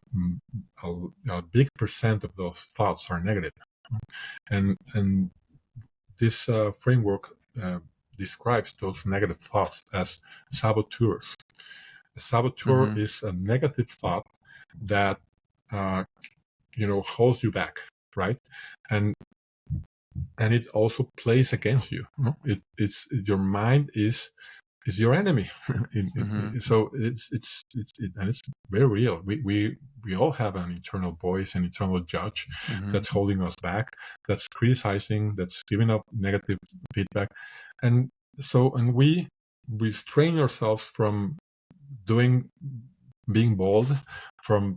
big percent of those thoughts are negative. And this framework describes those negative thoughts as saboteurs. A saboteur is a negative thought that holds you back, right? And it also plays against you. It's your mind is is your enemy. So it's and it's very real. We all have an internal voice, an internal judge that's holding us back, that's criticizing, that's giving up negative feedback, and we restrain ourselves from being bold, from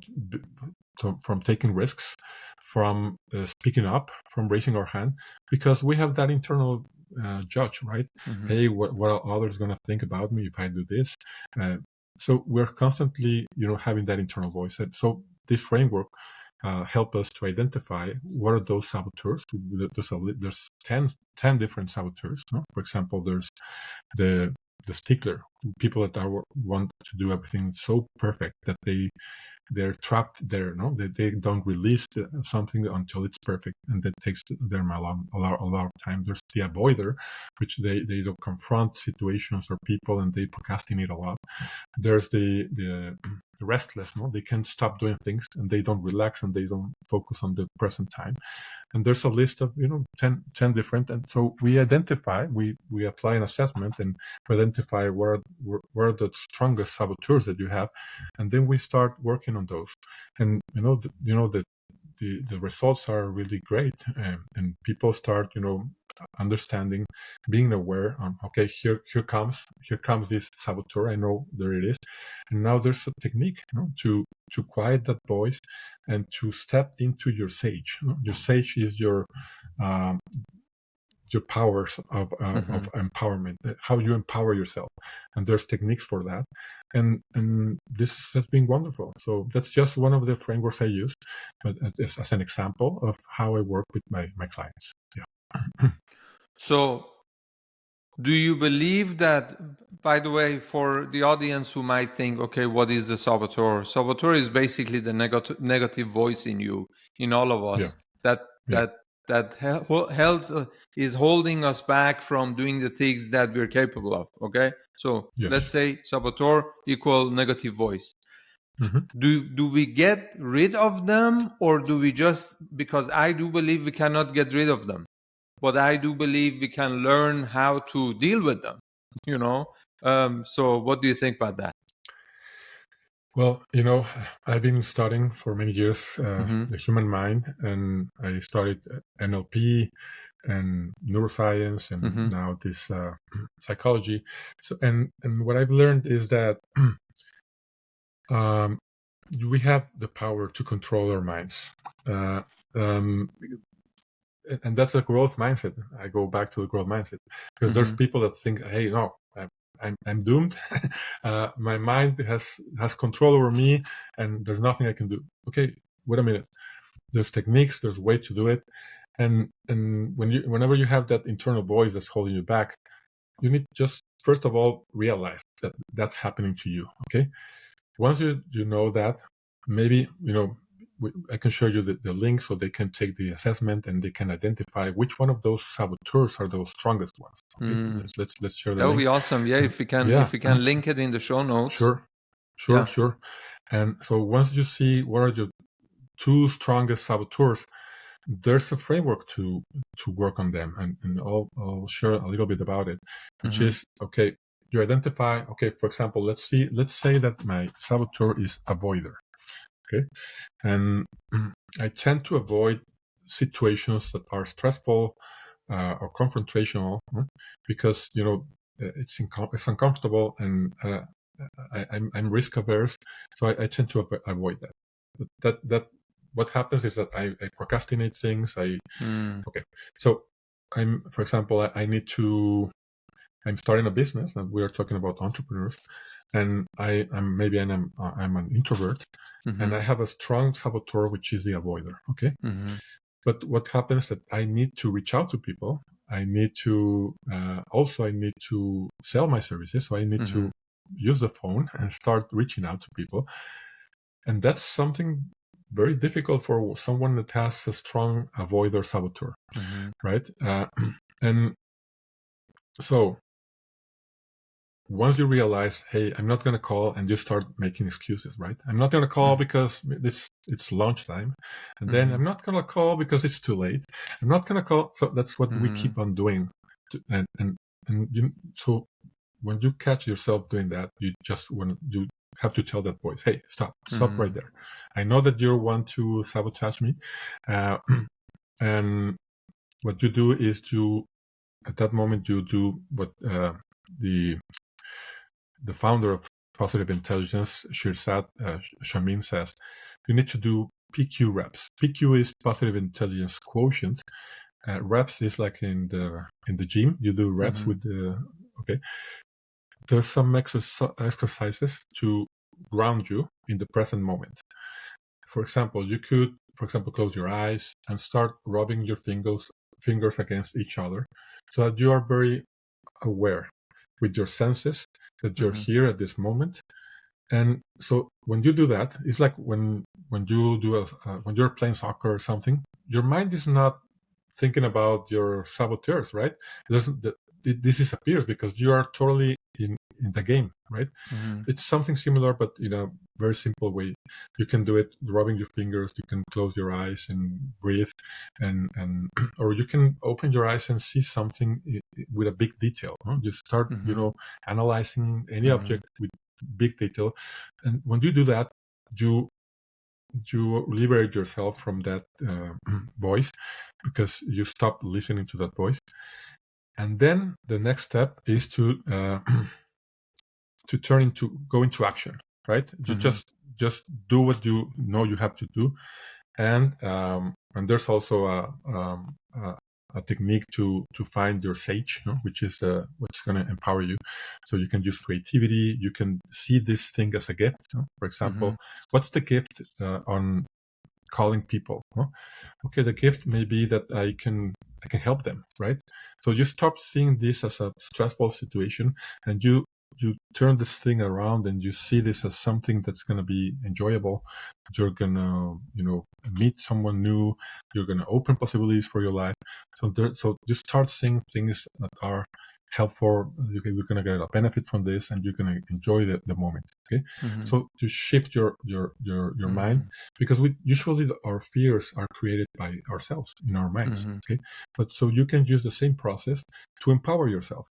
taking risks, from speaking up, from raising our hand, because we have that internal judge, right? Hey, what are others going to think about me if I do this? So we're constantly, having that internal voice. And so this framework help us to identify what are those saboteurs. There's 10 different saboteurs. No? For example, there's the stickler, people that want to do everything so perfect that they're trapped there. No, they don't release something until it's perfect, and that takes them a lot of time. There's the avoider, which they don't confront situations or people, and they procrastinate a lot. There's the restless. No, they can't stop doing things, and they don't relax, and they don't focus on the present time. And there's a list of 10 different, and so we apply an assessment and identify where are the strongest saboteurs that you have, and then we start working on those. And the results are really great, and people start understanding, being aware on, okay, here comes this saboteur. I know there it is, and now there's a technique to quiet that voice and to step into your sage. Your sage is your powers of empowerment, how you empower yourself, and there's techniques for that, and this has been wonderful. So that's just one of the frameworks I use, but as an example of how I work with my clients. Yeah. So do you believe that, by the way, for the audience who might think, okay, what is the saboteur? Saboteur is basically the negative voice in you, in all of us, that is holding us back from doing the things that we're capable of. Okay, so let's say saboteur equal negative voice. Do we get rid of them, or do we just, because I do believe we cannot get rid of them, but I do believe we can learn how to deal with them, so what do you think about that? Well, I've been studying for many years the human mind, and I studied NLP and neuroscience, and now this psychology. So, and what I've learned is that we have the power to control our minds, and that's a growth mindset. I go back to the growth mindset, because there's people that think, hey, no, I'm doomed. My mind has control over me, and there's nothing I can do. Okay, wait a minute. There's techniques. There's a way to do it. And whenever you have that internal voice that's holding you back, you need just first of all realize that that's happening to you. Okay. Once you know that, maybe I can show you the link so they can take the assessment and they can identify which one of those saboteurs are those strongest ones. Okay? Let's share the link. That would be awesome. Yeah, if we can link it in the show notes. Sure. And so once you see what are your 2 strongest saboteurs, there's a framework to work on them, and I'll share a little bit about it, which is, okay, you identify, okay, for example, let's say that my saboteur is avoider. Okay, and I tend to avoid situations that are stressful or confrontational, because it's uncomfortable, and I'm risk averse, so I tend to avoid that. That what happens is that I procrastinate things. Okay, so for example, I'm starting a business, and we are talking about entrepreneurs. And I'm an introvert, and I have a strong saboteur, which is the avoider. Okay, but what happens is that I need to reach out to people. I need to sell my services, so I need to use the phone and start reaching out to people, and that's something very difficult for someone that has a strong avoider saboteur, right? And so once you realize, hey, I'm not going to call, and you start making excuses, right? I'm not going to call because it's lunchtime, and then I'm not going to call because it's too late. I'm not going to call. So that's what we keep on doing, so when you catch yourself doing that, you have to tell that voice, hey, stop right there. I know that you want to sabotage me, and what you do is at that moment you do what the founder of Positive Intelligence, Shirzad Shamim, says. You need to do PQ reps. PQ is Positive Intelligence Quotient. Reps is like in the gym. You do reps with okay. There's some exercises to ground you in the present moment. For example, you could, close your eyes and start rubbing your fingers against each other, so that you are very aware with your senses that you're here at this moment. And so when you do that, it's like when you do when you're playing soccer or something, your mind is not thinking about your saboteurs, right? It disappears because you are totally in the game, right? It's something similar, but in a very simple way. You can do it rubbing your fingers. You can close your eyes and breathe, and or you can open your eyes and see something with a big detail. You start, analyzing any object with big detail, and when you do that, you liberate yourself from that voice, because you stop listening to that voice. And then the next step is to go into action, right? You just do what you know you have to do, and there's also a technique to find your sage, which is what's going to empower you. So you can use creativity. You can see this thing as a gift. For example, what's the gift on calling people? Okay, the gift may be that I can help them, right? So you stop seeing this as a stressful situation, and you turn this thing around, and you see this as something that's going to be enjoyable. You're going to, meet someone new. You're going to open possibilities for your life. So you start seeing things that are helpful. You're going to get a benefit from this, and you're going to enjoy the moment. Okay. So to shift your mind, because usually our fears are created by ourselves in our minds. Okay. But so you can use the same process to empower yourself.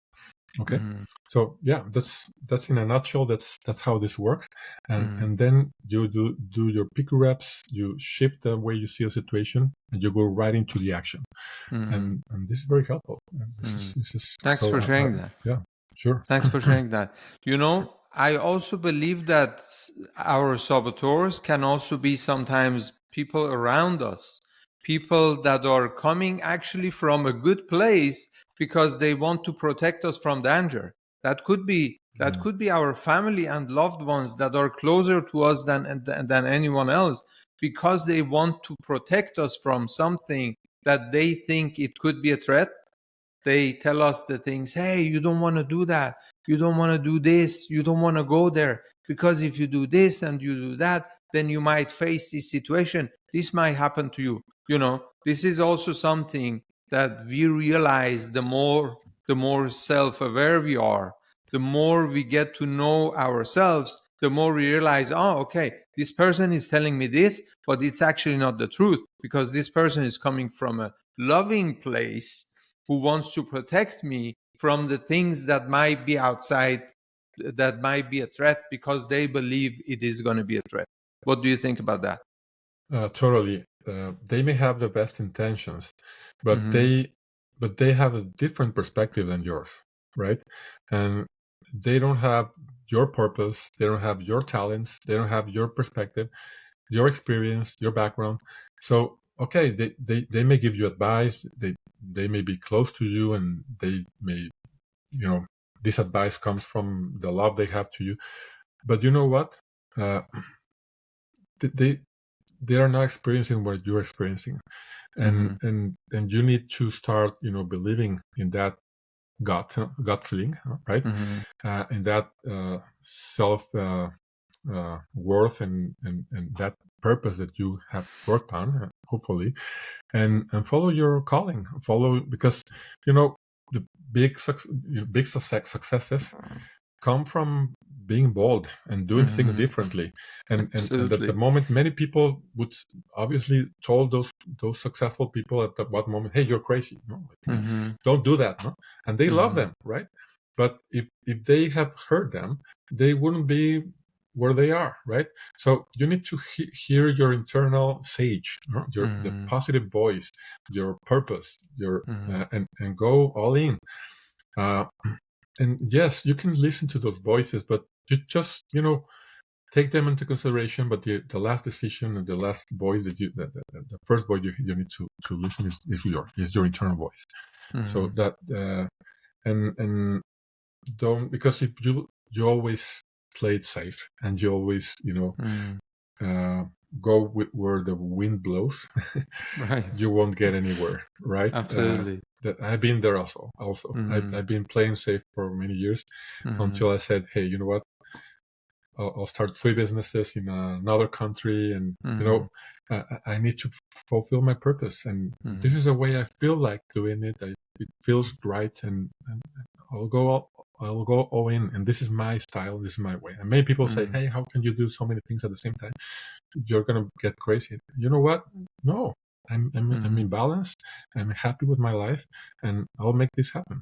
Okay. So yeah, that's in a nutshell. That's how this works. And then you do your pick reps. You shift the way you see a situation, and you go right into the action. And this is very helpful. This is Thanks for sharing that. Yeah, sure. Thanks for sharing that. I also believe that our saboteurs can also be sometimes people around us, people that are coming actually from a good place because they want to protect us from danger. That could be our family and loved ones that are closer to us than anyone else, because they want to protect us from something that they think it could be a threat. They tell us the things, hey, you don't want to do that. You don't want to do this. You don't want to go there, because if you do this and you do that, then you might face this situation. This might happen to you. This is also something that we realize the more self-aware we are, the more we get to know ourselves, the more we realize, oh, okay, this person is telling me this, but it's actually not the truth, because this person is coming from a loving place who wants to protect me from the things that might be outside, that might be a threat, because they believe it is going to be a threat. What do you think about that? Totally. They may have the best intentions, but they have a different perspective than yours, right? And they don't have your purpose. They don't have your talents. They don't have your perspective, your experience, your background. So, okay, they may give you advice. They may be close to you, and they may, this advice comes from the love they have to you. But you know what? They are not experiencing what you're experiencing, and you need to start, believing in that gut feeling, right? In that self worth and that purpose that you have worked on, hopefully, and follow your calling. Because the big successes come from being bold and doing things differently, and at the moment, many people would obviously told those successful people at that moment, hey, you're crazy, don't do that, and they love them, right? But if they have heard them, they wouldn't be where they are, right? So you need to hear your internal sage, the positive voice, your purpose, and go all in. And yes, you can listen to those voices, but you just take them into consideration. But the last decision and the last voice the first voice you need to listen is your internal voice. So that and don't, because if you always play it safe and you always go with where the wind blows, right, you won't get anywhere, right? absolutely. That I've been there also. I've been playing safe for many years until I said, hey, you know what? I'll start 3 businesses in another country, and I need to fulfill my purpose, and this is the way I feel like doing it. It feels right, and I'll go all in, and this is my style, this is my way. And many people say, hey, how can you do so many things at the same time? You're gonna get crazy. You know what? No, I'm in balance. I'm happy with my life, and I'll make this happen.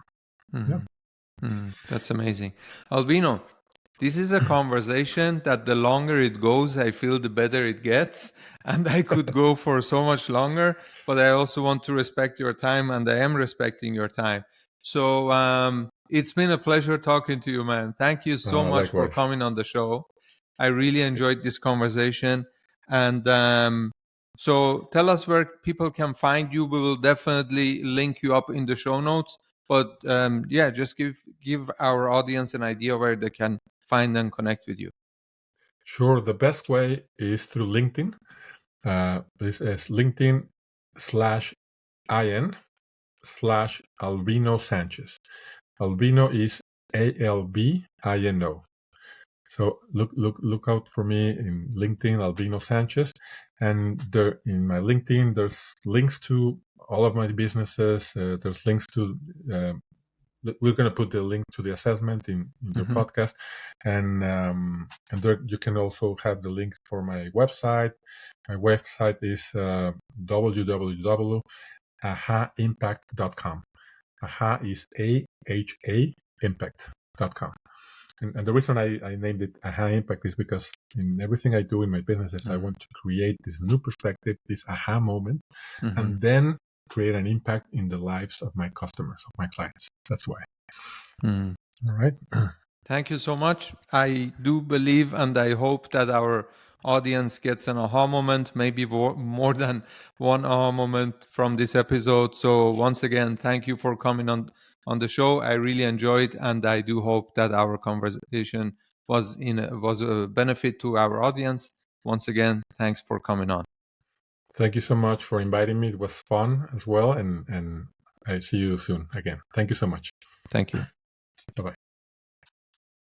Yeah. That's amazing. Albino, this is a conversation that the longer it goes, I feel the better it gets. And I could go for so much longer, but I also want to respect your time, and I am respecting your time. So it's been a pleasure talking to you, man. Thank you so much for Likewise. coming on the show. I really enjoyed this conversation. And so tell us where people can find you. We will definitely link you up in the show notes. But just give our audience an idea where they can find and connect with you. Sure. The best way is through LinkedIn. This is LinkedIn/IN/Albino Sanchez. Albino is ALBINO. So look out for me in LinkedIn, Albino Sanchez, and there in my LinkedIn there's links to all of my businesses. There's links to we're going to put the link to the assessment in your podcast, and there you can also have the link for my website. My website is www.ahaimpact.com. AHA is AHA impact.com. And the reason I named it AHA Impact is because in everything I do in my businesses, I want to create this new perspective, this aha moment, and then create an impact in the lives of my customers, of my clients. That's why. All right. Thank you so much. I do believe and I hope that our audience gets an aha moment, maybe more than one aha moment from this episode. So once again, thank you for coming on the show. I really enjoyed, and I do hope that our conversation was a benefit to our audience. Once again, thanks for coming on. Thank you so much for inviting me. It was fun as well, and I see you soon again. Thank you so much. Thank you.